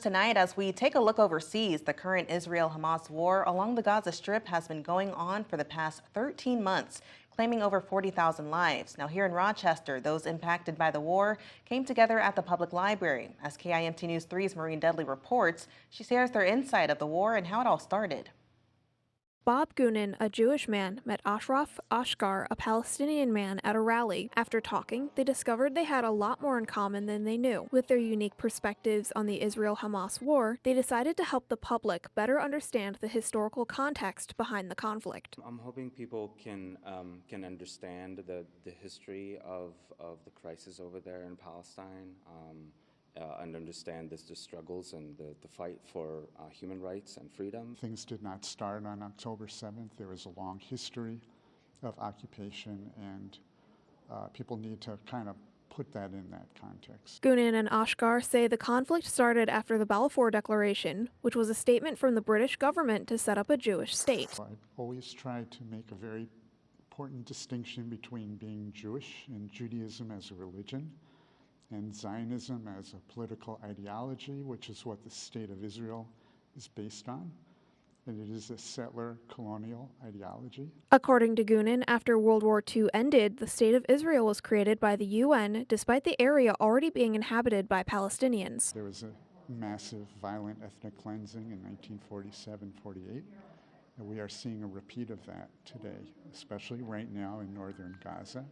Tonight, as we take a look overseas, the current Israel-Hamas war along the Gaza Strip has been going on for the past 13 months, claiming over 40,000 lives. Now, here in Rochester, those impacted by the war came together at the public library. As KIMT News 3's Maureen Dudley reports, she shares their insight of the war and how it all started. Bob Gunin, a Jewish man, met Ashraf Ashgar, a Palestinian man, at a rally. After talking, they discovered they had a lot more in common than they knew. With their unique perspectives on the Israel-Hamas war, they decided to help the public better understand the historical context behind the conflict. I'm hoping people can understand the history of the crisis over there in Palestine. And understand the struggles and the fight for human rights and freedom. Things did not start on October 7th. There is a long history of occupation, and people need to kind of put that in that context. Gunin and Ashgar say the conflict started after the Balfour Declaration, which was a statement from the British government to set up a Jewish state. So I've always tried to make a very important distinction between being Jewish and Judaism as a religion, and Zionism as a political ideology, which is what the state of Israel is based on. And it is a settler colonial ideology. According to Gunin, after World War II ended, the State of Israel was created by the UN, despite the area already being inhabited by Palestinians. There was a massive violent ethnic cleansing in 1947-48, and we are seeing a repeat of that today, especially right now in northern Gaza.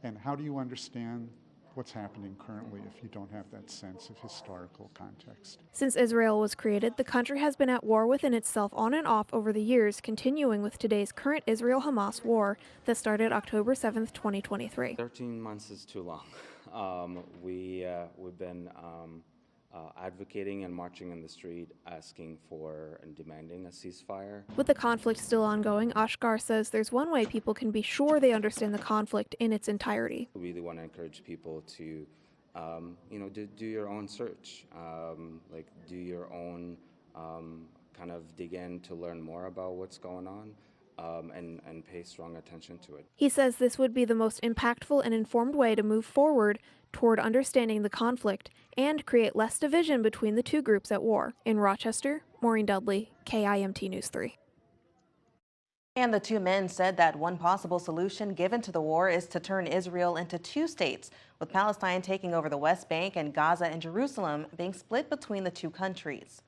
And how do you understand what's happening currently if you don't have that sense of historical context? Since Israel was created, the country has been at war within itself on and off over the years, continuing with today's current Israel-Hamas war that started October 7th, 2023. 13 months is too long. We've been advocating and marching in the street, asking for and demanding a ceasefire. With the conflict still ongoing, Ashgar says there's one way people can be sure they understand the conflict in its entirety. We really want to encourage people to, do your own search, do your own kind of dig in to learn more about what's going on. And pay strong attention to it. He says this would be the most impactful and informed way to move forward toward understanding the conflict and create less division between the two groups at war. In Rochester, Maureen Dudley, KIMT News 3. And the two men said that one possible solution given to the war is to turn Israel into two states, with Palestine taking over the West Bank and Gaza and Jerusalem being split between the two countries.